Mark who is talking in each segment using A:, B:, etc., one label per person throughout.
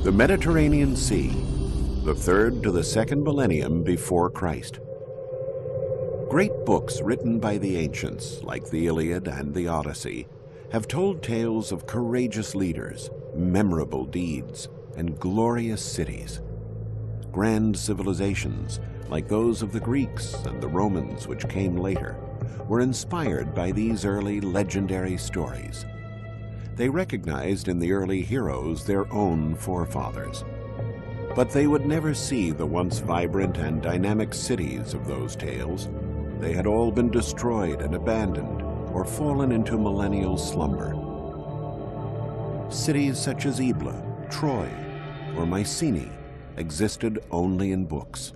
A: The Mediterranean Sea, the third to the second millennium before Christ. Great books written by the ancients, like the Iliad and the Odyssey, have told tales of courageous leaders, memorable deeds, and glorious cities. Grand civilizations, like those of the Greeks and the Romans which came later, were inspired by these early legendary stories. They recognized in the early heroes their own forefathers. But they would never see the once vibrant and dynamic cities of those tales. They had all been destroyed and abandoned or fallen into millennial slumber. Cities such as Ebla, Troy, or Mycenae existed only in books.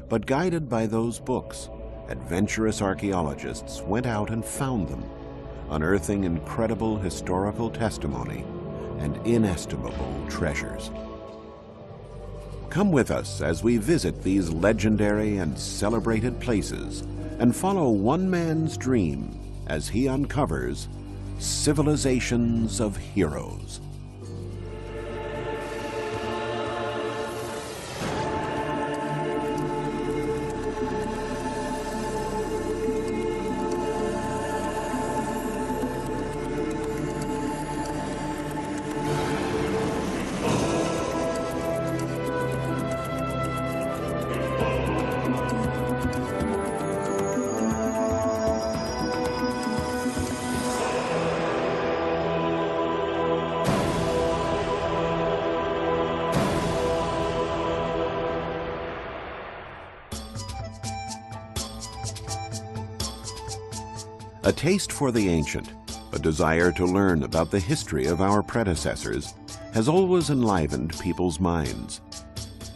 A: But guided by those books, adventurous archaeologists went out and found them, unearthing incredible historical testimony and inestimable treasures. Come with us as we visit these legendary and celebrated places and follow one man's dream as he uncovers civilizations of heroes. A taste for the ancient, a desire to learn about the history of our predecessors, has always enlivened people's minds.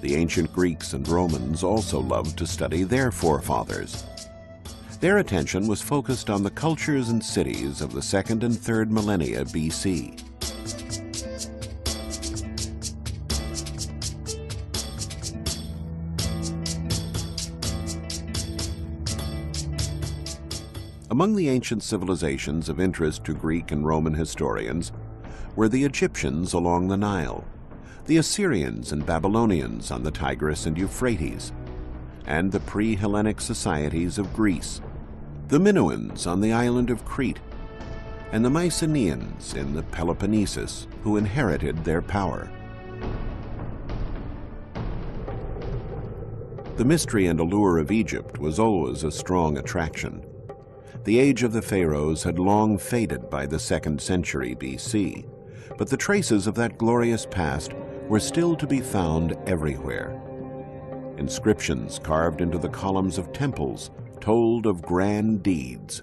A: The ancient Greeks and Romans also loved to study their forefathers. Their attention was focused on the cultures and cities of the 2nd and 3rd millennia BC. Among the ancient civilizations of interest to Greek and Roman historians were the Egyptians along the Nile, the Assyrians and Babylonians on the Tigris and Euphrates, and the pre-Hellenic societies of Greece, the Minoans on the island of Crete, and the Mycenaeans in the Peloponnesus, who inherited their power. The mystery and allure of Egypt was always a strong attraction. The age of the pharaohs had long faded by the 2nd century BC, but the traces of that glorious past were still to be found everywhere. Inscriptions carved into the columns of temples told of grand deeds.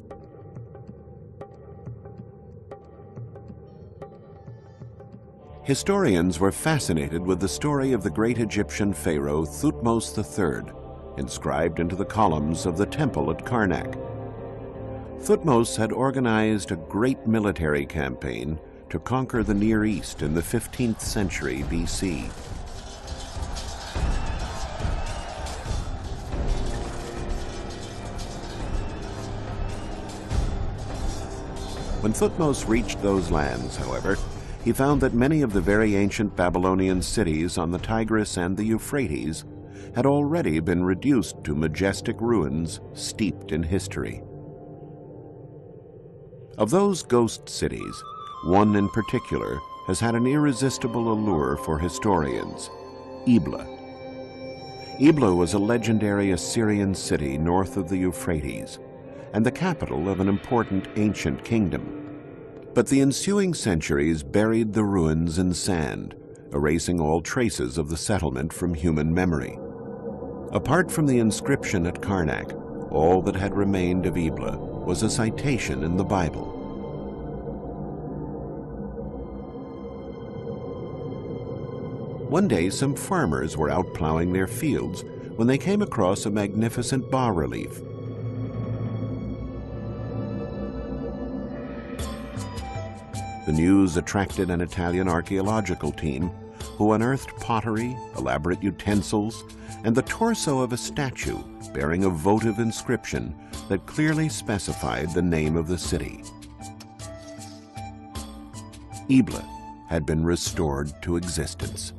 A: Historians were fascinated with the story of the great Egyptian pharaoh Thutmose III, inscribed into the columns of the temple at Karnak. Thutmose had organized a great military campaign to conquer the Near East in the 15th century BC. When Thutmose reached those lands, however, he found that many of the very ancient Babylonian cities on the Tigris and the Euphrates had already been reduced to majestic ruins steeped in history. Of those ghost cities, one in particular has had an irresistible allure for historians: Ebla. Ebla was a legendary Assyrian city north of the Euphrates and the capital of an important ancient kingdom. But the ensuing centuries buried the ruins in sand, erasing all traces of the settlement from human memory. Apart from the inscription at Karnak, all that had remained of Ebla was a citation in the Bible. One day, some farmers were out plowing their fields when they came across a magnificent bas-relief. The news attracted an Italian archaeological team who unearthed pottery, elaborate utensils, and the torso of a statue bearing a votive inscription that clearly specified the name of the city. Ebla, had been restored to existence.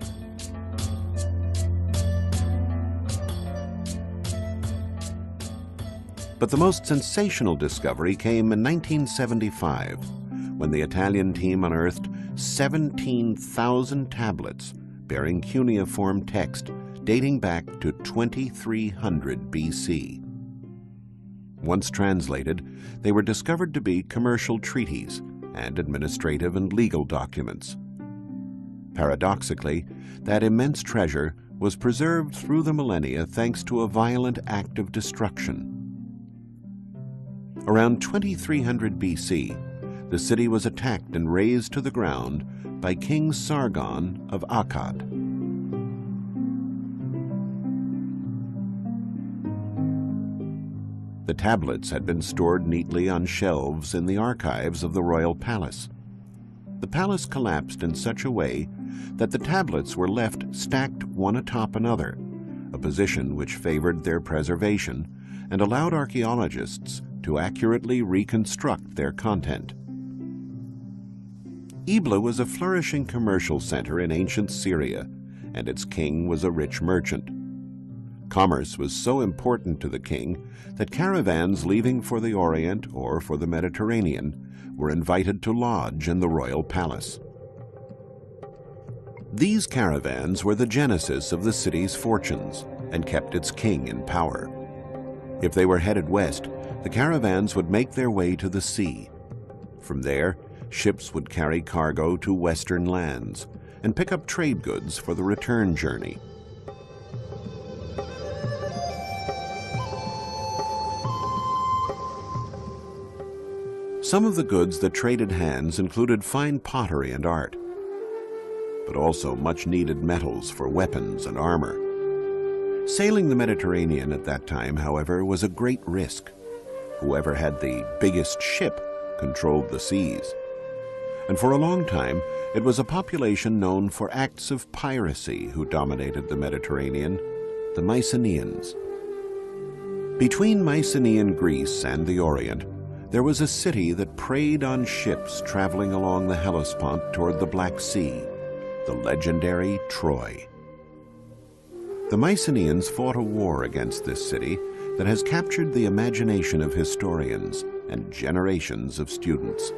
A: But the most sensational discovery came in 1975, when the Italian team unearthed 17,000 tablets bearing cuneiform text dating back to 2300 BC. Once translated, they were discovered to be commercial treaties and administrative and legal documents. Paradoxically, that immense treasure was preserved through the millennia thanks to a violent act of destruction. Around 2300 BC, the city was attacked and razed to the ground by King Sargon of Akkad. The tablets had been stored neatly on shelves in the archives of the royal palace. The palace collapsed in such a way that the tablets were left stacked one atop another, a position which favored their preservation and allowed archaeologists to accurately reconstruct their content. Ebla was a flourishing commercial center in ancient Syria, and its king was a rich merchant. Commerce was so important to the king that caravans leaving for the Orient or for the Mediterranean were invited to lodge in the royal palace. These caravans were the genesis of the city's fortunes and kept its king in power. If they were headed west, the caravans would make their way to the sea. From there, ships would carry cargo to western lands and pick up trade goods for the return journey. Some of the goods that traded hands included fine pottery and art, but also much-needed metals for weapons and armor. Sailing the Mediterranean at that time, however, was a great risk. Whoever had the biggest ship controlled the seas. And for a long time, it was a population known for acts of piracy who dominated the Mediterranean, the Mycenaeans. Between Mycenaean Greece and the Orient, there was a city that preyed on ships traveling along the Hellespont toward the Black Sea, the legendary Troy. The Mycenaeans fought a war against this city that has captured the imagination of historians and generations of students.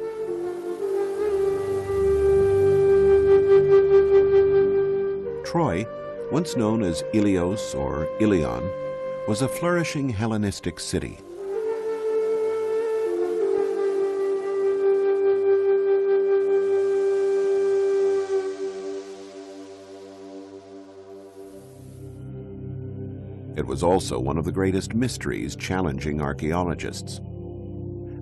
A: Troy, once known as Ilios or Ilion, was a flourishing Hellenistic city. It was also one of the greatest mysteries challenging archaeologists.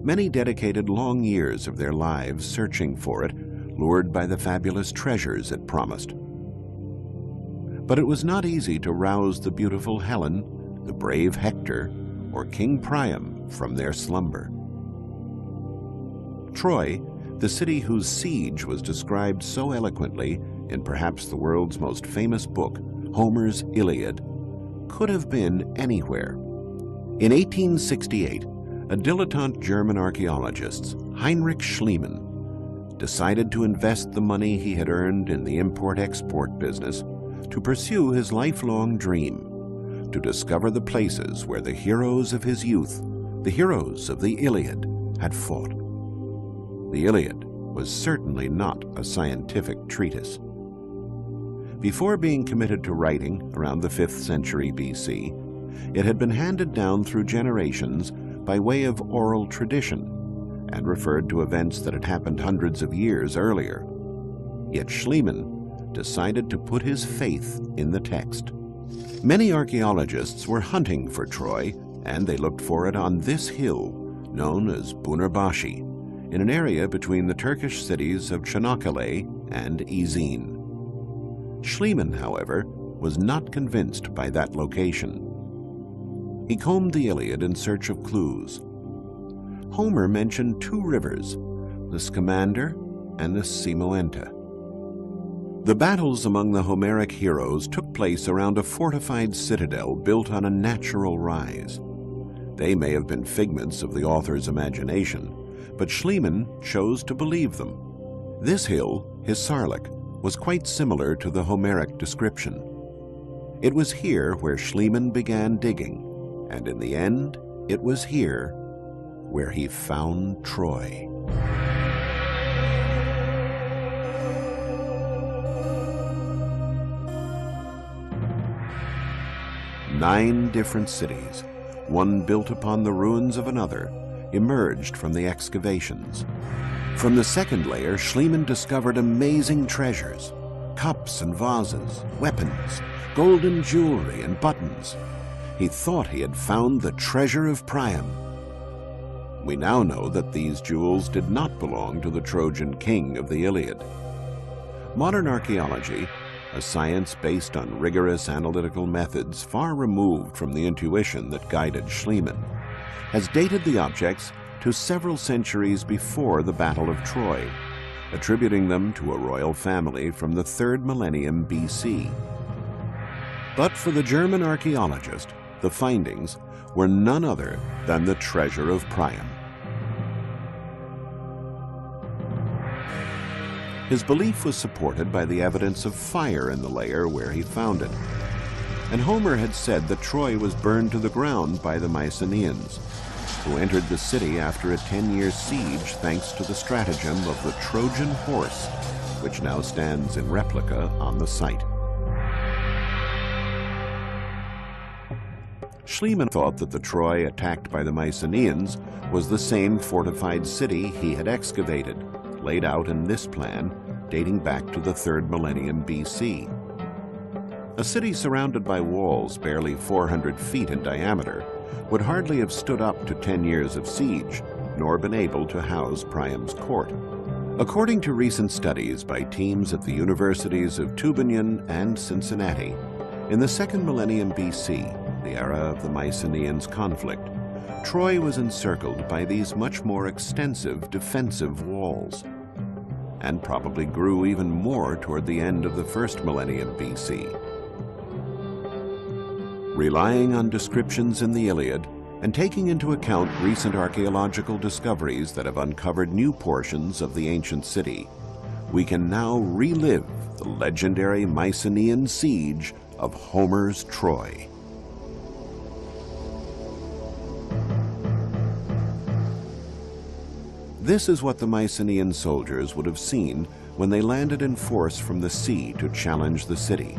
A: Many dedicated long years of their lives searching for it, lured by the fabulous treasures it promised. But it was not easy to rouse the beautiful Helen, the brave Hector, or King Priam from their slumber. Troy, the city whose siege was described so eloquently in perhaps the world's most famous book, Homer's Iliad, could have been anywhere. In 1868, a dilettante German archaeologist, Heinrich Schliemann, decided to invest the money he had earned in the import-export business to pursue his lifelong dream, to discover the places where the heroes of his youth, the heroes of the Iliad, had fought. The Iliad was certainly not a scientific treatise. Before being committed to writing around the 5th century BC, it had been handed down through generations by way of oral tradition and referred to events that had happened hundreds of years earlier. Yet Schliemann decided to put his faith in the text. Many archaeologists were hunting for Troy, and they looked for it on this hill, known as Bunarbashi, in an area between the Turkish cities of Çanakkale and Izin. Schliemann, however, was not convinced by that location. He combed the Iliad in search of clues. Homer mentioned two rivers, the Scamander and the Simoenta. The battles among the Homeric heroes took place around a fortified citadel built on a natural rise. They may have been figments of the author's imagination, but Schliemann chose to believe them. This hill, Hisarlik, was quite similar to the Homeric description. It was here where Schliemann began digging, and in the end, it was here where he found Troy. Nine different cities, one built upon the ruins of another, emerged from the excavations. From the second layer, Schliemann discovered amazing treasures, cups and vases, weapons, golden jewelry and buttons. He thought he had found the treasure of Priam. We now know that these jewels did not belong to the Trojan king of the Iliad. Modern archaeology, a science based on rigorous analytical methods far removed from the intuition that guided Schliemann, has dated the objects to several centuries before the Battle of Troy, attributing them to a royal family from the 3rd millennium BC. But for the German archaeologist, the findings were none other than the treasure of Priam. His belief was supported by the evidence of fire in the layer where he found it. And Homer had said that Troy was burned to the ground by the Mycenaeans, who entered the city after a 10-year siege thanks to the stratagem of the Trojan horse, which now stands in replica on the site. Schliemann thought that the Troy attacked by the Mycenaeans was the same fortified city he had excavated, laid out in this plan dating back to the 3rd millennium BC. A city surrounded by walls barely 400 feet in diameter would hardly have stood up to 10 years of siege, nor been able to house Priam's court. According to recent studies by teams at the universities of Tübingen and Cincinnati, in the 2nd millennium BC, the era of the Mycenaeans conflict, Troy was encircled by these much more extensive defensive walls, and probably grew even more toward the end of the 1st millennium BC. Relying on descriptions in the Iliad and taking into account recent archaeological discoveries that have uncovered new portions of the ancient city, we can now relive the legendary Mycenaean siege of Homer's Troy. This is what the Mycenaean soldiers would have seen when they landed in force from the sea to challenge the city.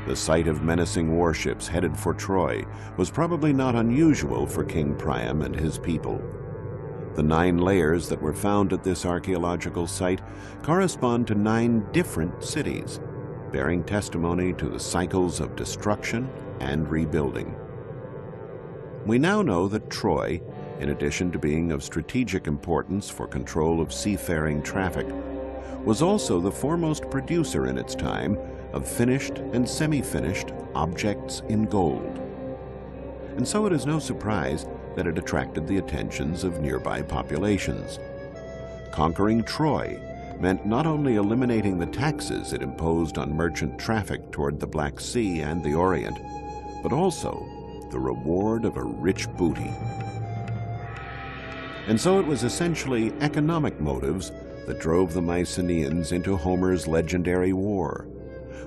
A: The sight of menacing warships headed for Troy was probably not unusual for King Priam and his people. The 9 layers that were found at this archaeological site correspond to 9 different cities, bearing testimony to the cycles of destruction and rebuilding. We now know that Troy, in addition to being of strategic importance for control of seafaring traffic, was also the foremost producer in its time of finished and semi-finished objects in gold. And so it is no surprise that it attracted the attentions of nearby populations. Conquering Troy meant not only eliminating the taxes it imposed on merchant traffic toward the Black Sea and the Orient, but also the reward of a rich booty. And so it was essentially economic motives that drove the Mycenaeans into Homer's legendary war,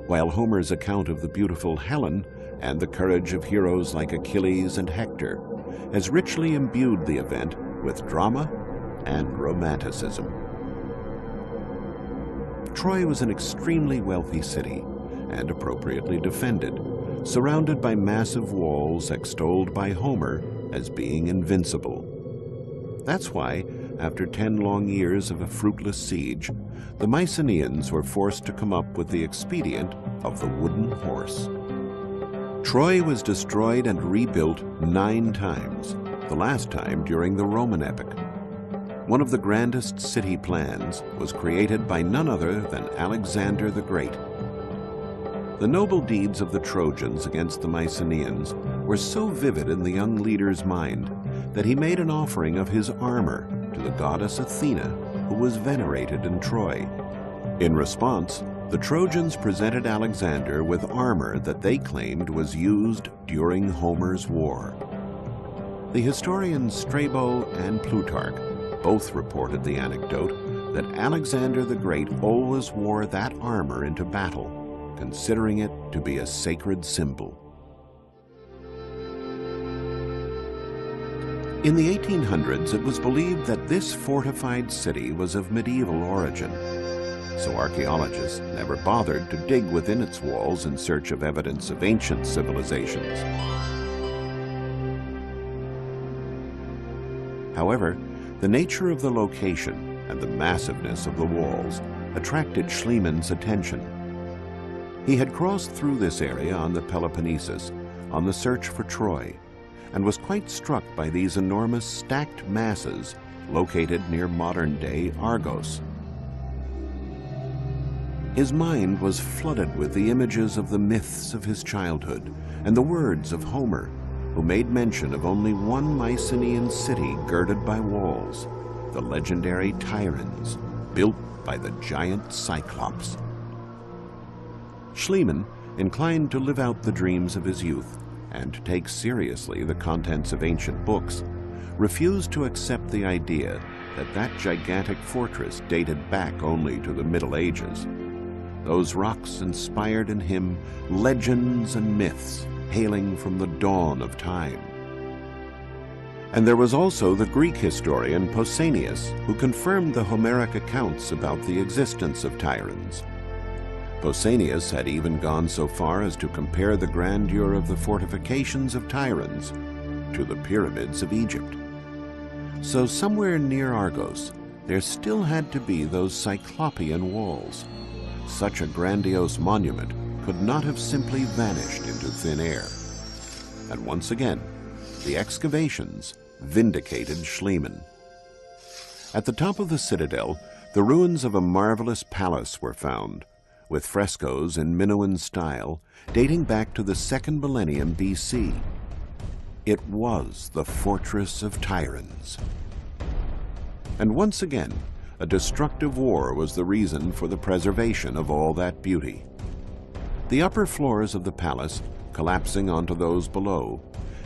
A: while Homer's account of the beautiful Helen and the courage of heroes like Achilles and Hector has richly imbued the event with drama and romanticism. Troy was an extremely wealthy city and appropriately defended, surrounded by massive walls extolled by Homer as being invincible. That's why, after 10 long years of a fruitless siege, the Mycenaeans were forced to come up with the expedient of the wooden horse. Troy was destroyed and rebuilt 9 times, the last time during the Roman epoch. One of the grandest city plans was created by none other than Alexander the Great. The noble deeds of the Trojans against the Mycenaeans were so vivid in the young leader's mind that he made an offering of his armor to the goddess Athena, who was venerated in Troy. In response, the Trojans presented Alexander with armor that they claimed was used during Homer's war. The historians Strabo and Plutarch both reported the anecdote that Alexander the Great always wore that armor into battle, considering it to be a sacred symbol. In the 1800s, it was believed that this fortified city was of medieval origin, so archaeologists never bothered to dig within its walls in search of evidence of ancient civilizations. However, the nature of the location and the massiveness of the walls attracted Schliemann's attention. He had crossed through this area on the Peloponnesus on the search for Troy, and was quite struck by these enormous stacked masses located near modern-day Argos. His mind was flooded with the images of the myths of his childhood and the words of Homer, who made mention of only one Mycenaean city girded by walls, the legendary Tyrans, built by the giant Cyclops. Schliemann, inclined to live out the dreams of his youth and to take seriously the contents of ancient books, refused to accept the idea that that gigantic fortress dated back only to the Middle Ages. Those rocks inspired in him legends and myths hailing from the dawn of time. And there was also the Greek historian Pausanias, who confirmed the Homeric accounts about the existence of Tyrans. Pausanias had even gone so far as to compare the grandeur of the fortifications of Tyrans to the pyramids of Egypt. So somewhere near Argos, there still had to be those Cyclopean walls. Such a grandiose monument could not have simply vanished into thin air. And once again, the excavations vindicated Schliemann. At the top of the citadel, the ruins of a marvelous palace were found, with frescoes in Minoan style dating back to the 2nd millennium BC. It was the Fortress of Tyrans. And once again, a destructive war was the reason for the preservation of all that beauty. The upper floors of the palace, collapsing onto those below,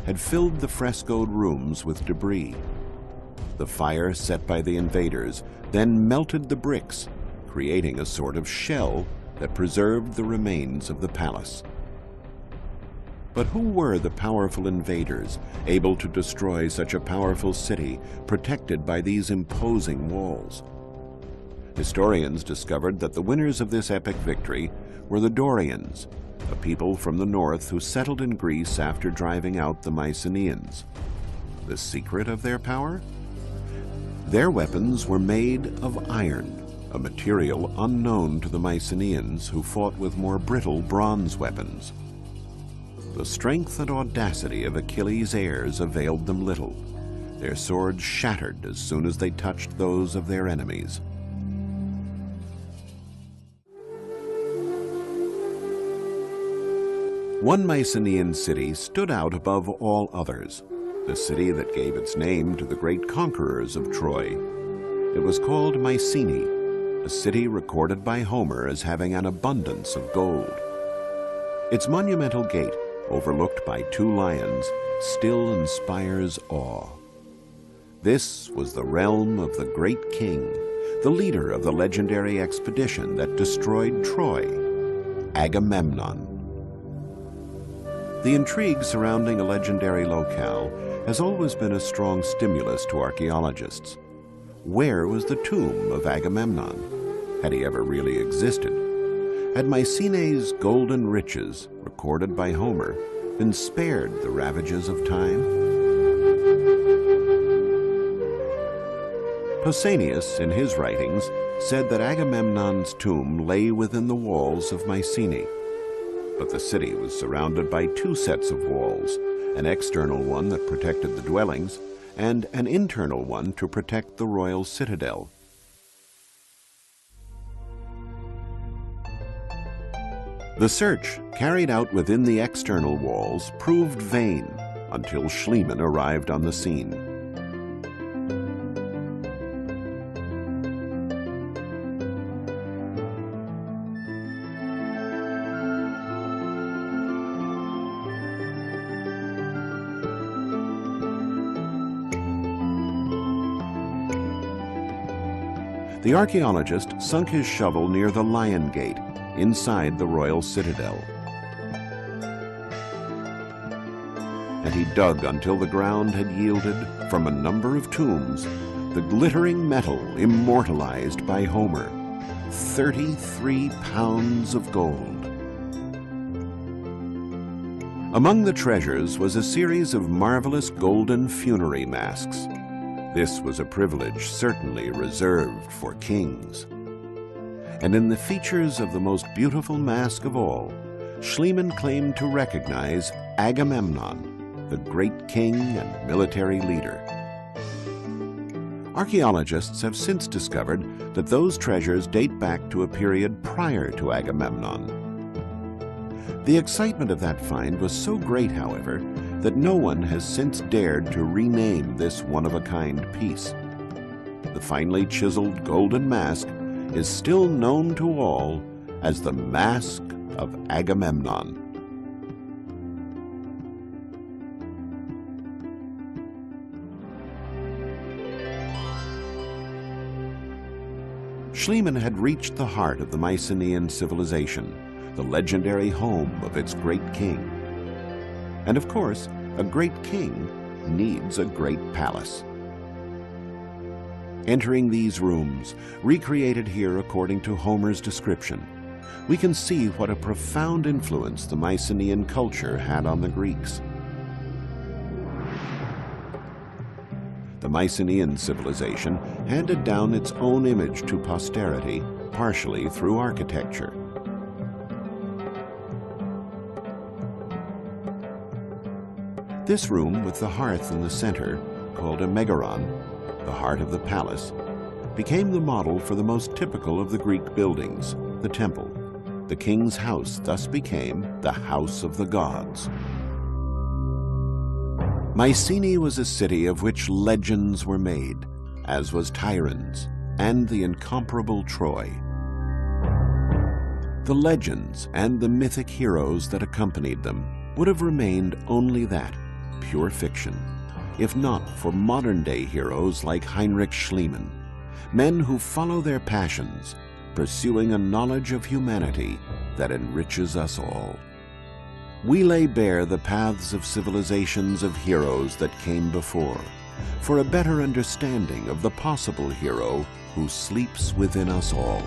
A: had filled the frescoed rooms with debris. The fire set by the invaders then melted the bricks, creating a sort of shell that preserved the remains of the palace. But who were the powerful invaders able to destroy such a powerful city protected by these imposing walls? Historians discovered that the winners of this epic victory were the Dorians, a people from the north who settled in Greece after driving out the Mycenaeans. The secret of their power? Their weapons were made of iron, a material unknown to the Mycenaeans, who fought with more brittle bronze weapons. The strength and audacity of Achilles' heirs availed them little. Their swords shattered as soon as they touched those of their enemies. One Mycenaean city stood out above all others, the city that gave its name to the great conquerors of Troy. It was called Mycenae, a city recorded by Homer as having an abundance of gold. Its monumental gate, overlooked by 2 lions, still inspires awe. This was the realm of the great king, the leader of the legendary expedition that destroyed Troy, Agamemnon. The intrigue surrounding a legendary locale has always been a strong stimulus to archaeologists. Where was the tomb of Agamemnon? Had he ever really existed? Had Mycenae's golden riches, recorded by Homer, been spared the ravages of time? Pausanias, in his writings, said that Agamemnon's tomb lay within the walls of Mycenae. But the city was surrounded by 2 sets of walls, an external one that protected the dwellings, and an internal one to protect the royal citadel. The search carried out within the external walls proved vain until Schliemann arrived on the scene. The archaeologist sunk his shovel near the Lion Gate, inside the royal citadel. And he dug until the ground had yielded, from a number of tombs, the glittering metal immortalized by Homer, 33 pounds of gold. Among the treasures was a series of marvelous golden funerary masks. This was a privilege certainly reserved for kings. And in the features of the most beautiful mask of all, Schliemann claimed to recognize Agamemnon, the great king and military leader. Archaeologists have since discovered that those treasures date back to a period prior to Agamemnon. The excitement of that find was so great, however, that no one has since dared to rename this one-of-a-kind piece. The finely chiseled golden mask is still known to all as the Mask of Agamemnon. Schliemann had reached the heart of the Mycenaean civilization, the legendary home of its great king. And of course, a great king needs a great palace. Entering these rooms, recreated here according to Homer's description, we can see what a profound influence the Mycenaean culture had on the Greeks. The Mycenaean civilization handed down its own image to posterity, partially through architecture. This room with the hearth in the center, called a megaron, the heart of the palace, became the model for the most typical of the Greek buildings, the temple. The king's house thus became the house of the gods. Mycenae was a city of which legends were made, as was Tiryns and the incomparable Troy. The legends and the mythic heroes that accompanied them would have remained only that, pure fiction, if not for modern-day heroes like Heinrich Schliemann, men who follow their passions, pursuing a knowledge of humanity that enriches us all. We lay bare the paths of civilizations of heroes that came before, for a better understanding of the possible hero who sleeps within us all.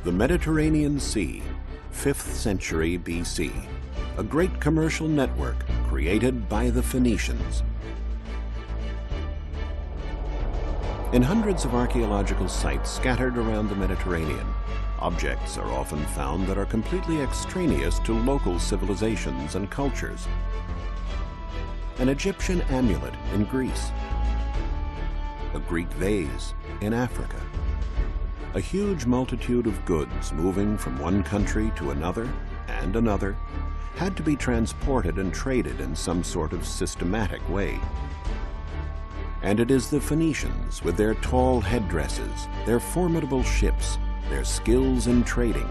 A: The Mediterranean Sea, 5th century BC, a great commercial network created by the Phoenicians. In hundreds of archaeological sites scattered around the Mediterranean, objects are often found that are completely extraneous to local civilizations and cultures. An Egyptian amulet in Greece, a Greek vase in Africa, a huge multitude of goods moving from one country to another and another had to be transported and traded in some sort of systematic way. And it is the Phoenicians, with their tall headdresses, their formidable ships, their skills in trading,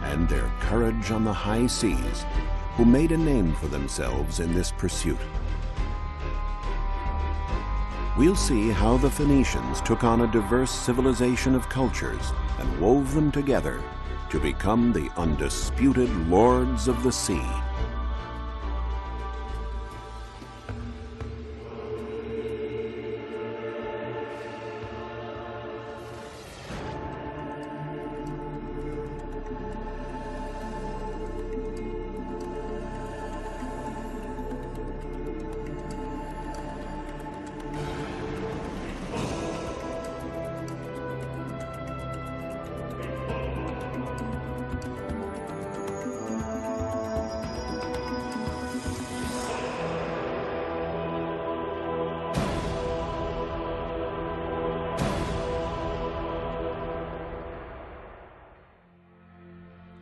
A: and their courage on the high seas, who made a name for themselves in this pursuit. We'll see how the Phoenicians took on a diverse civilization of cultures and wove them together to become the undisputed lords of the sea.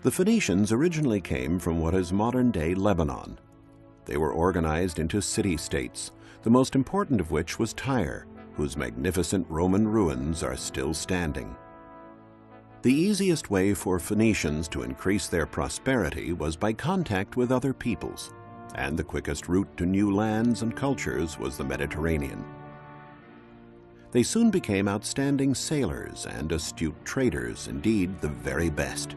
A: The Phoenicians originally came from what is modern-day Lebanon. They were organized into city-states, the most important of which was Tyre, whose magnificent Roman ruins are still standing. The easiest way for Phoenicians to increase their prosperity was by contact with other peoples, and the quickest route to new lands and cultures was the Mediterranean. They soon became outstanding sailors and astute traders, indeed the very best.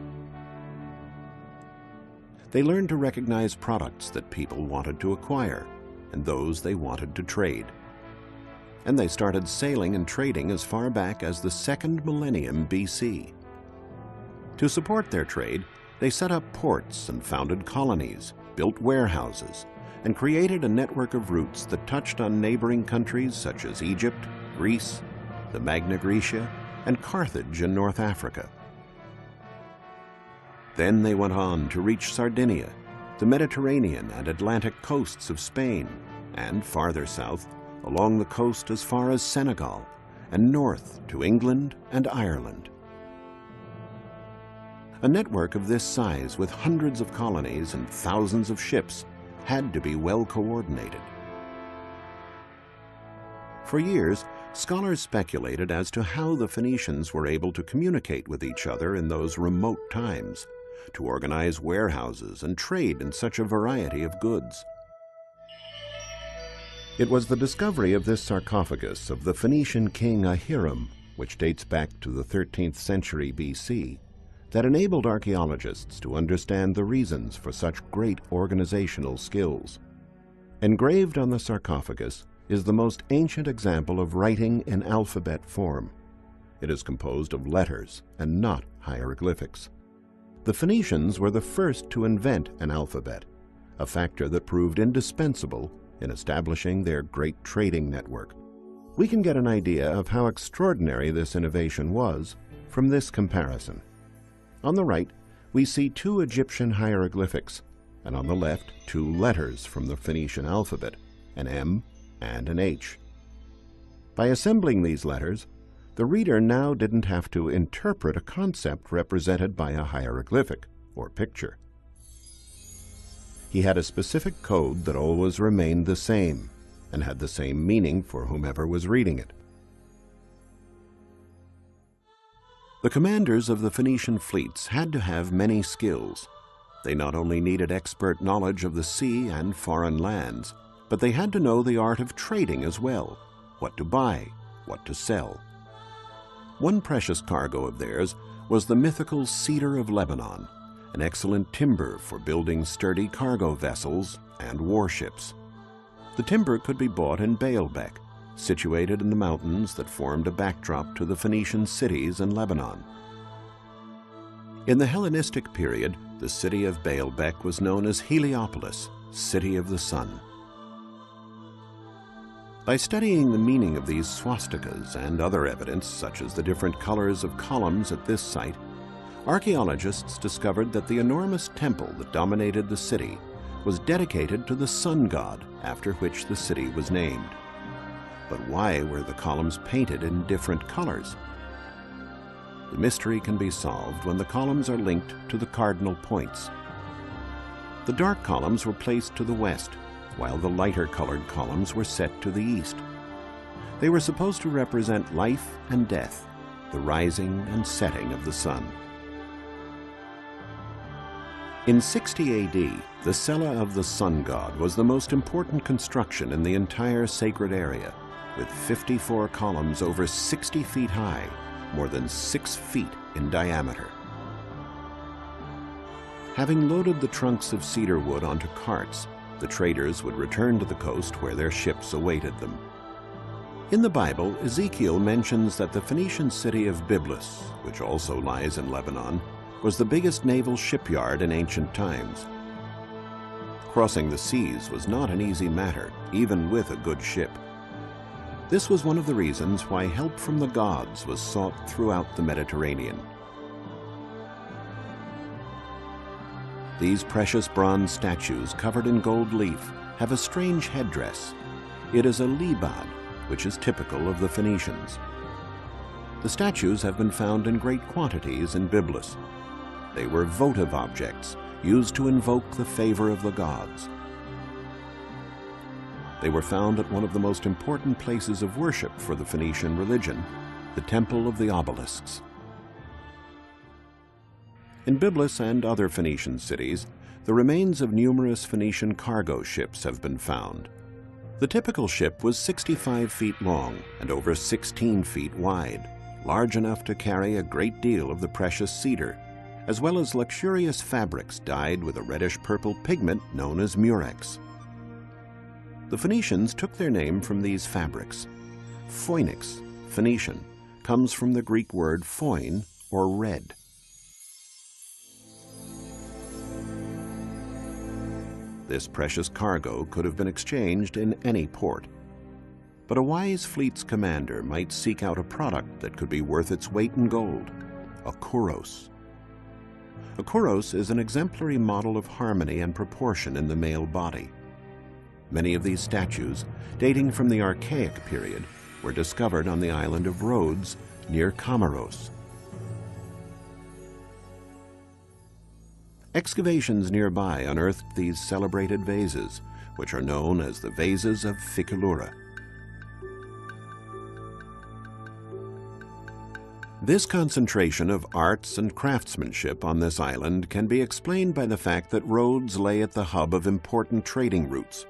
A: They learned to recognize products that people wanted to acquire and those they wanted to trade. And they started sailing and trading as far back as the 2nd millennium BC. To support their trade, they set up ports and founded colonies, built warehouses, and created a network of routes that touched on neighboring countries such as Egypt, Greece, the Magna Graecia, and Carthage in North Africa. Then they went on to reach Sardinia, the Mediterranean and Atlantic coasts of Spain, and farther south, along the coast as far as Senegal, and north to England and Ireland. A network of this size with hundreds of colonies and thousands of ships had to be well coordinated. For years, scholars speculated as to how the Phoenicians were able to communicate with each other in those remote times, to organize warehouses and trade in such a variety of goods. It was the discovery of this sarcophagus of the Phoenician king Ahiram, which dates back to the 13th century BC, that enabled archaeologists to understand the reasons for such great organizational skills. Engraved on the sarcophagus is the most ancient example of writing in alphabet form. It is composed of letters and not hieroglyphics. The Phoenicians were the first to invent an alphabet, a factor that proved indispensable in establishing their great trading network. We can get an idea of how extraordinary this innovation was from this comparison. On the right, we see 2 Egyptian hieroglyphics, and on the left, 2 letters from the Phoenician alphabet, an M and an H. By assembling these letters, the reader now didn't have to interpret a concept represented by a hieroglyphic or picture. He had a specific code that always remained the same and had the same meaning for whomever was reading it. The commanders of the Phoenician fleets had to have many skills. They not only needed expert knowledge of the sea and foreign lands, but they had to know the art of trading as well, what to buy, what to sell. One precious cargo of theirs was the mythical cedar of Lebanon, an excellent timber for building sturdy cargo vessels and warships. The timber could be bought in Baalbek, situated in the mountains that formed a backdrop to the Phoenician cities in Lebanon. In the Hellenistic period, the city of Baalbek was known as Heliopolis, City of the Sun. By studying the meaning of these swastikas and other evidence, such as the different colors of columns at this site, archaeologists discovered that the enormous temple that dominated the city was dedicated to the sun god, after which the city was named. But why were the columns painted in different colors? The mystery can be solved when the columns are linked to the cardinal points. The dark columns were placed to the west, while the lighter colored columns were set to the east. They were supposed to represent life and death, the rising and setting of the sun. In 60 AD, the cella of the sun god was the most important construction in the entire sacred area, with 54 columns over 60 feet high, more than 6 feet in diameter. Having loaded the trunks of cedar wood onto carts, the traders would return to the coast where their ships awaited them. In the Bible, Ezekiel mentions that the Phoenician city of Byblus, which also lies in Lebanon, was the biggest naval shipyard in ancient times. Crossing the seas was not an easy matter, even with a good ship. This was one of the reasons why help from the gods was sought throughout the Mediterranean. These precious bronze statues covered in gold leaf have a strange headdress. It is a libad, which is typical of the Phoenicians. The statues have been found in great quantities in Byblus. They were votive objects used to invoke the favor of the gods. They were found at one of the most important places of worship for the Phoenician religion, the Temple of the Obelisks. In Byblos and other Phoenician cities, the remains of numerous Phoenician cargo ships have been found. The typical ship was 65 feet long and over 16 feet wide, large enough to carry a great deal of the precious cedar, as well as luxurious fabrics dyed with a reddish-purple pigment known as murex. The Phoenicians took their name from these fabrics. Phoenix, Phoenician, comes from the Greek word phoin, or red. This precious cargo could have been exchanged in any port. But a wise fleet's commander might seek out a product that could be worth its weight in gold, a kouros. A kouros is an exemplary model of harmony and proportion in the male body. Many of these statues, dating from the Archaic period, were discovered on the island of Rhodes near Comoros. Excavations nearby unearthed these celebrated vases, which are known as the vases of Ficalura. This concentration of arts and craftsmanship on this island can be explained by the fact that Rhodes lay at the hub of important trading routes.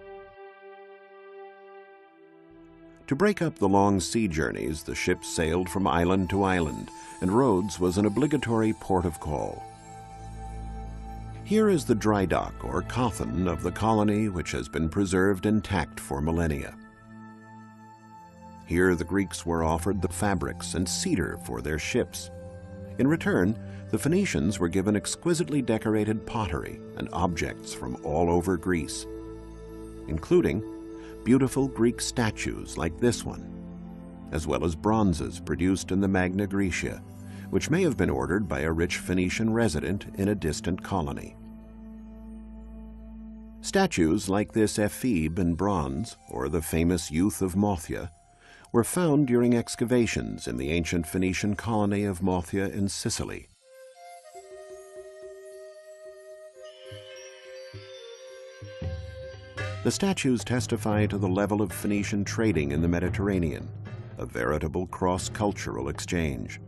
A: To break up the long sea journeys, the ships sailed from island to island, and Rhodes was an obligatory port of call. Here is the dry dock, or coffin, of the colony, which has been preserved intact for millennia. Here the Greeks were offered the fabrics and cedar for their ships. In return, the Phoenicians were given exquisitely decorated pottery and objects from all over Greece, including beautiful Greek statues like this one, as well as bronzes produced in the Magna Graecia, which may have been ordered by a rich Phoenician resident in a distant colony. Statues like this ephebe in bronze, or the famous youth of Mothia, were found during excavations in the ancient Phoenician colony of Mothia in Sicily. The statues testify to the level of Phoenician trading in the Mediterranean, a veritable cross-cultural exchange.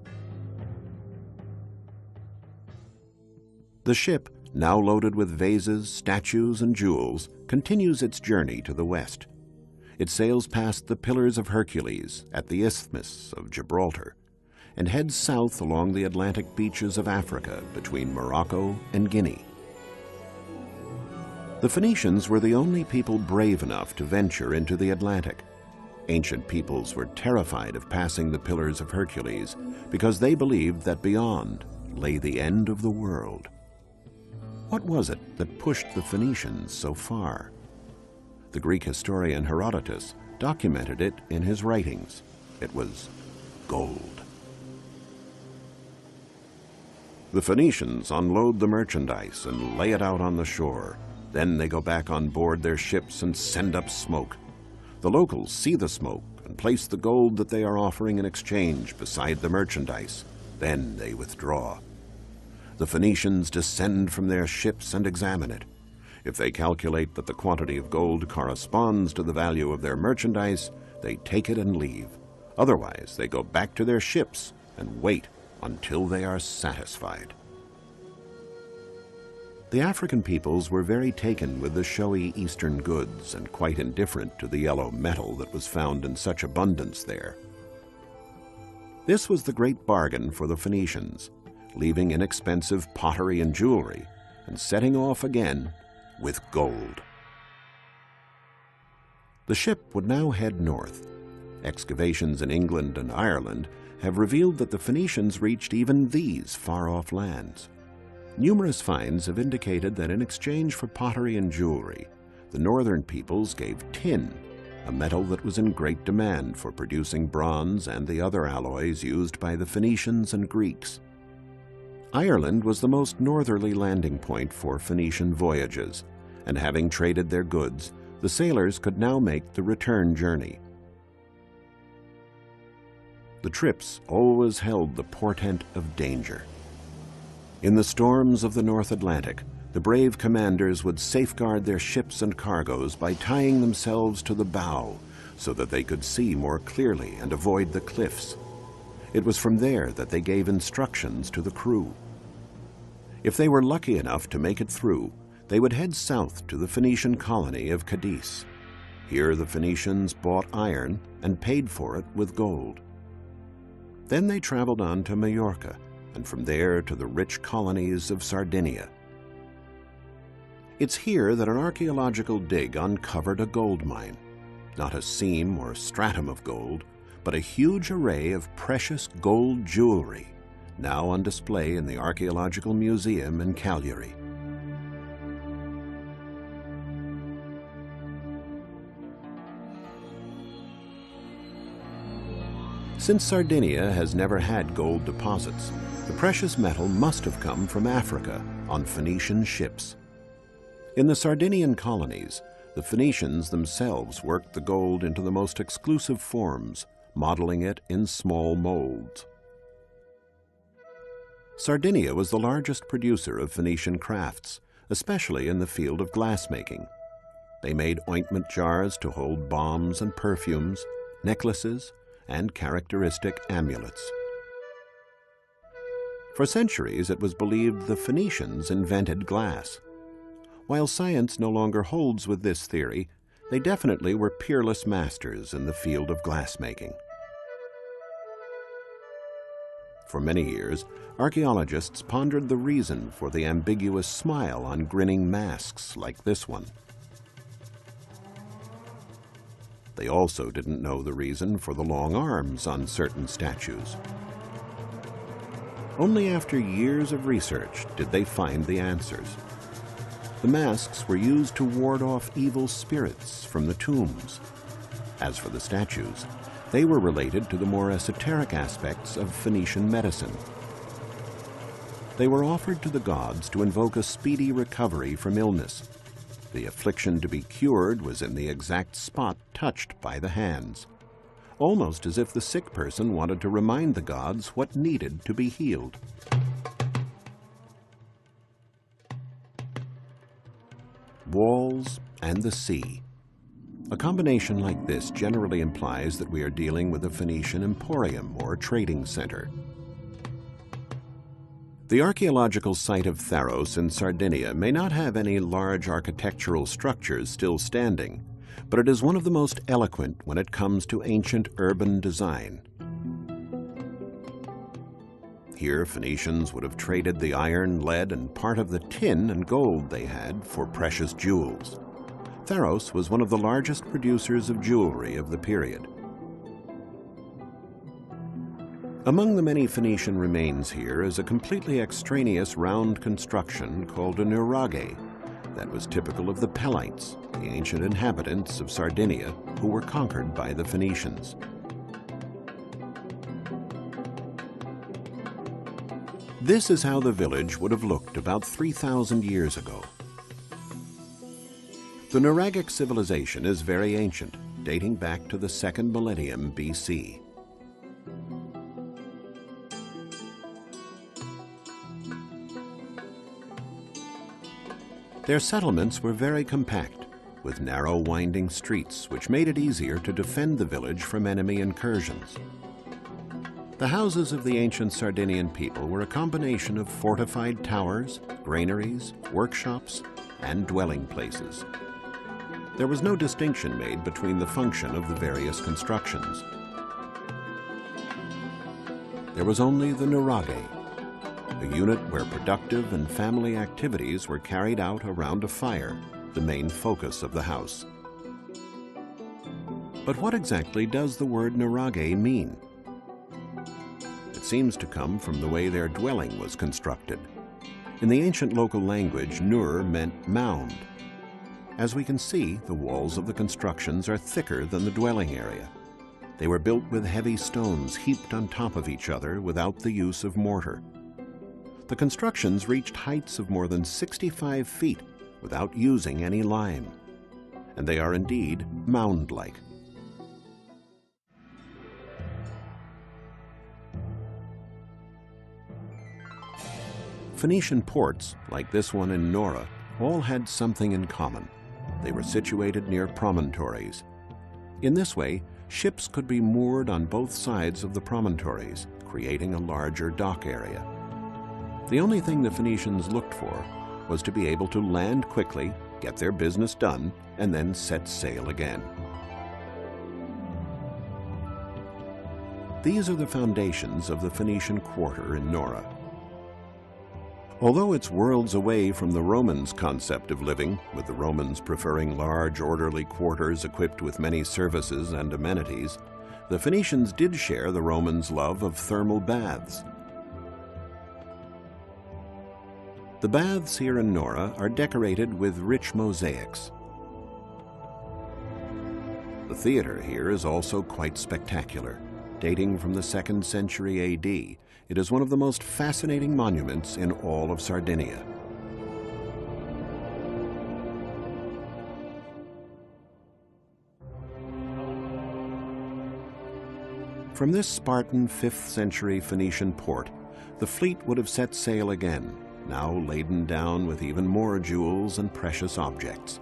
A: The ship, now loaded with vases, statues, and jewels, continues its journey to the west. It sails past the Pillars of Hercules at the Isthmus of Gibraltar and heads south along the Atlantic beaches of Africa between Morocco and Guinea. The Phoenicians were the only people brave enough to venture into the Atlantic. Ancient peoples were terrified of passing the Pillars of Hercules because they believed that beyond lay the end of the world. What was it that pushed the Phoenicians so far? The Greek historian Herodotus documented it in his writings. It was gold. The Phoenicians unload the merchandise and lay it out on the shore. Then they go back on board their ships and send up smoke. The locals see the smoke and place the gold that they are offering in exchange beside the merchandise. Then they withdraw. The Phoenicians descend from their ships and examine it. If they calculate that the quantity of gold corresponds to the value of their merchandise, they take it and leave. Otherwise, they go back to their ships and wait until they are satisfied. The African peoples were very taken with the showy Eastern goods and quite indifferent to the yellow metal that was found in such abundance there. This was the great bargain for the Phoenicians, leaving inexpensive pottery and jewelry and setting off again with gold. The ship would now head north. Excavations in England and Ireland have revealed that the Phoenicians reached even these far-off lands. Numerous finds have indicated that in exchange for pottery and jewelry, the northern peoples gave tin, a metal that was in great demand for producing bronze and the other alloys used by the Phoenicians and Greeks. Ireland was the most northerly landing point for Phoenician voyages, and having traded their goods, the sailors could now make the return journey. The trips always held the portent of danger. In the storms of the North Atlantic, the brave commanders would safeguard their ships and cargoes by tying themselves to the bow so that they could see more clearly and avoid the cliffs. It was from there that they gave instructions to the crew. If they were lucky enough to make it through, they would head south to the Phoenician colony of Cadiz. Here the Phoenicians bought iron and paid for it with gold. Then they traveled on to Majorca, and from there to the rich colonies of Sardinia. It's here that an archaeological dig uncovered a gold mine. Not a seam or stratum of gold, but a huge array of precious gold jewelry, now on display in the Archaeological Museum in Cagliari. Since Sardinia has never had gold deposits, the precious metal must have come from Africa on Phoenician ships. In the Sardinian colonies, the Phoenicians themselves worked the gold into the most exclusive forms, modeling it in small molds. Sardinia was the largest producer of Phoenician crafts, especially in the field of glassmaking. They made ointment jars to hold balms and perfumes, necklaces, and characteristic amulets. For centuries, it was believed the Phoenicians invented glass. While science no longer holds with this theory, they definitely were peerless masters in the field of glassmaking. For many years, archaeologists pondered the reason for the ambiguous smile on grinning masks like this one. They also didn't know the reason for the long arms on certain statues. Only after years of research did they find the answers. The masks were used to ward off evil spirits from the tombs. As for the statues, they were related to the more esoteric aspects of Phoenician medicine. They were offered to the gods to invoke a speedy recovery from illness. The affliction to be cured was in the exact spot touched by the hands, almost as if the sick person wanted to remind the gods what needed to be healed. Walls and the sea. A combination like this generally implies that we are dealing with a Phoenician emporium or trading center. The archaeological site of Tharos in Sardinia may not have any large architectural structures still standing, but it is one of the most eloquent when it comes to ancient urban design. Here, Phoenicians would have traded the iron, lead, and part of the tin and gold they had for precious jewels. Tharos was one of the largest producers of jewelry of the period. Among the many Phoenician remains here is a completely extraneous round construction called a nuraghe that was typical of the Pelites, the ancient inhabitants of Sardinia who were conquered by the Phoenicians. This is how the village would have looked about 3,000 years ago. The Nuragic civilization is very ancient, dating back to the 2nd millennium BC. Their settlements were very compact, with narrow winding streets which made it easier to defend the village from enemy incursions. The houses of the ancient Sardinian people were a combination of fortified towers, granaries, workshops, and dwelling places. There was no distinction made between the function of the various constructions. There was only the nuraghe, a unit where productive and family activities were carried out around a fire, the main focus of the house. But what exactly does the word nuraghe mean? Seems to come from the way their dwelling was constructed. In the ancient local language, nur meant mound. As we can see, the walls of the constructions are thicker than the dwelling area. They were built with heavy stones heaped on top of each other without the use of mortar. The constructions reached heights of more than 65 feet without using any lime, and they are indeed mound-like. Phoenician ports, like this one in Nora, all had something in common. They were situated near promontories. In this way, ships could be moored on both sides of the promontories, creating a larger dock area. The only thing the Phoenicians looked for was to be able to land quickly, get their business done, and then set sail again. These are the foundations of the Phoenician quarter in Nora. Although it's worlds away from the Romans' concept of living, with the Romans preferring large, orderly quarters equipped with many services and amenities, the Phoenicians did share the Romans' love of thermal baths. The baths here in Nora are decorated with rich mosaics. The theater here is also quite spectacular. Dating from the 2nd century AD, it is one of the most fascinating monuments in all of Sardinia. From this Spartan 5th century Phoenician port, the fleet would have set sail again, now laden down with even more jewels and precious objects.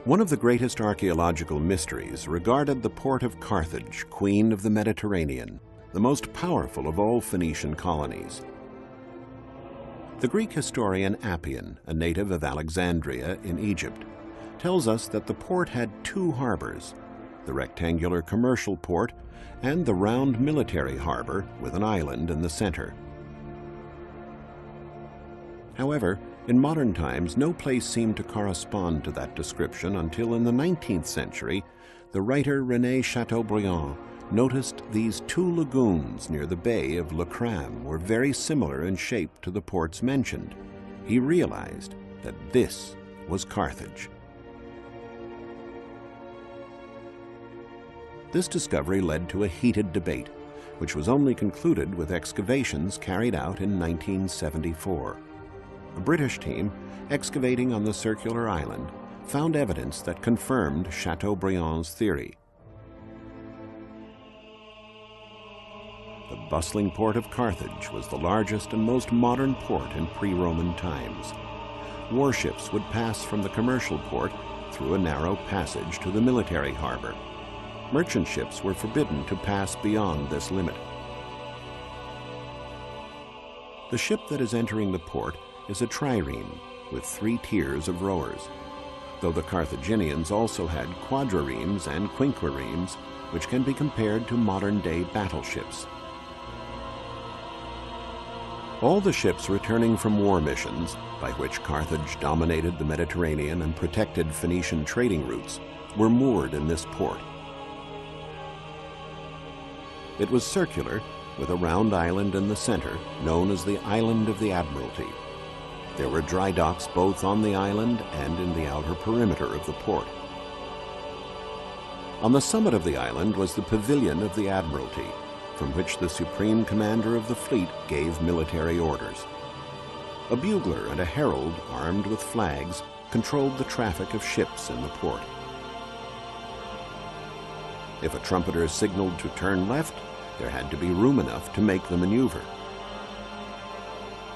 A: One of the greatest archaeological mysteries regarded the port of Carthage, Queen of the Mediterranean, the most powerful of all Phoenician colonies. The Greek historian Appian, a native of Alexandria in Egypt, tells us that the port had 2 harbors, the rectangular commercial port and the round military harbor with an island in the center. However, in modern times, no place seemed to correspond to that description until in the 19th century, the writer René Chateaubriand noticed these 2 lagoons near the bay of Le Cram were very similar in shape to the ports mentioned. He realized that this was Carthage. This discovery led to a heated debate, which was only concluded with excavations carried out in 1974. A British team, excavating on the circular island, found evidence that confirmed Chateaubriand's theory. The bustling port of Carthage was the largest and most modern port in pre-Roman times. Warships would pass from the commercial port through a narrow passage to the military harbor. Merchant ships were forbidden to pass beyond this limit. The ship that is entering the port is a trireme with 3 tiers of rowers, though the Carthaginians also had quadriremes and quinquiremes, which can be compared to modern-day battleships. All the ships returning from war missions, by which Carthage dominated the Mediterranean and protected Phoenician trading routes, were moored in this port. It was circular, with a round island in the center, known as the Island of the Admiralty. There were dry docks both on the island and in the outer perimeter of the port. On the summit of the island was the Pavilion of the Admiralty, from which the supreme commander of the fleet gave military orders. A bugler and a herald, armed with flags, controlled the traffic of ships in the port. If a trumpeter signaled to turn left, there had to be room enough to make the maneuver.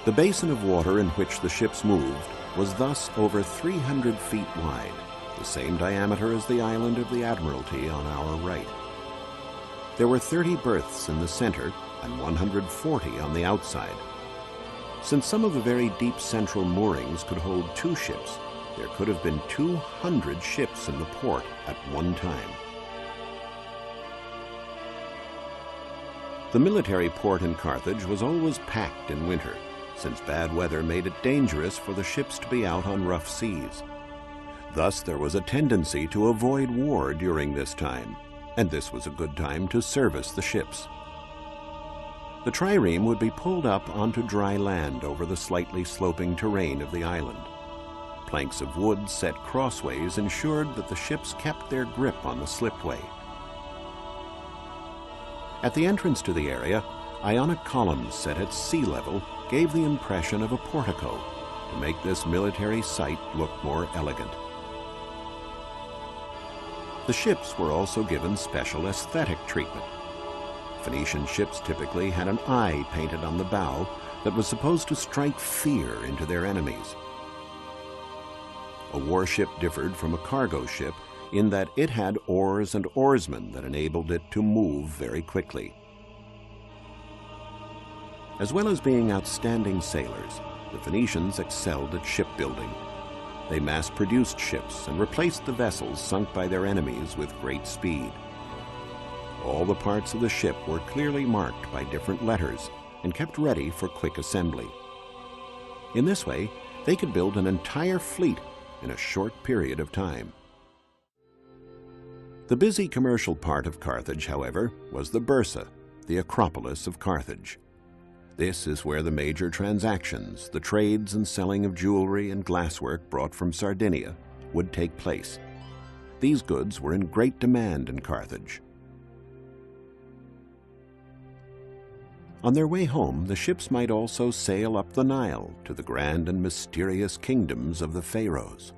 A: The basin of water in which the ships moved was thus over 300 feet wide, the same diameter as the Island of the Admiralty on our right. There were 30 berths in the center and 140 on the outside. Since some of the very deep central moorings could hold 2 ships, there could have been 200 ships in the port at one time. The military port in Carthage was always packed in winter, since bad weather made it dangerous for the ships to be out on rough seas. Thus, there was a tendency to avoid war during this time, and this was a good time to service the ships. The trireme would be pulled up onto dry land over the slightly sloping terrain of the island. Planks of wood set crossways ensured that the ships kept their grip on the slipway. At the entrance to the area, Ionic columns set at sea level gave the impression of a portico to make this military site look more elegant. The ships were also given special aesthetic treatment. Phoenician ships typically had an eye painted on the bow that was supposed to strike fear into their enemies. A warship differed from a cargo ship in that it had oars and oarsmen that enabled it to move very quickly. As well as being outstanding sailors, the Phoenicians excelled at shipbuilding. They mass-produced ships and replaced the vessels sunk by their enemies with great speed. All the parts of the ship were clearly marked by different letters and kept ready for quick assembly. In this way, they could build an entire fleet in a short period of time. The busy commercial part of Carthage, however, was the Bursa, the Acropolis of Carthage. This is where the major transactions, the trades and selling of jewelry and glasswork brought from Sardinia, would take place. These goods were in great demand in Carthage. On their way home, the ships might also sail up the Nile to the grand and mysterious kingdoms of the pharaohs.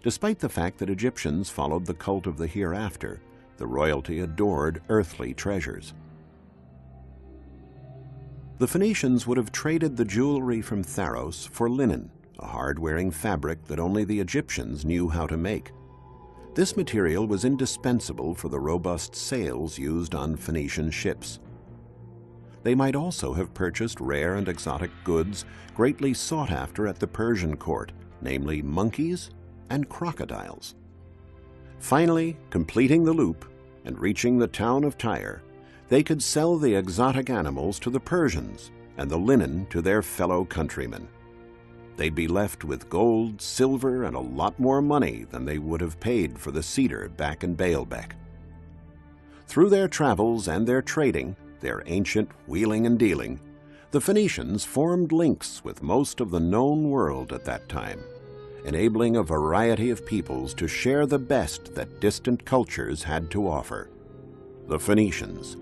A: Despite the fact that Egyptians followed the cult of the hereafter, the royalty adored earthly treasures. The Phoenicians would have traded the jewelry from Pharos for linen, a hard-wearing fabric that only the Egyptians knew how to make. This material was indispensable for the robust sails used on Phoenician ships. They might also have purchased rare and exotic goods greatly sought after at the Persian court, namely monkeys and crocodiles. Finally, completing the loop and reaching the town of Tyre, they could sell the exotic animals to the Persians and the linen to their fellow countrymen. They'd be left with gold, silver, and a lot more money than they would have paid for the cedar back in Baalbek. Through their travels and their trading, their ancient wheeling and dealing, the Phoenicians formed links with most of the known world at that time, enabling a variety of peoples to share the best that distant cultures had to offer. The Phoenicians,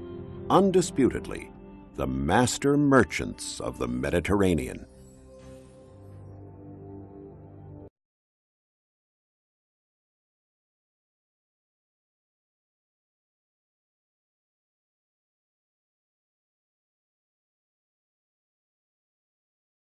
A: undisputedly, the master merchants of the Mediterranean.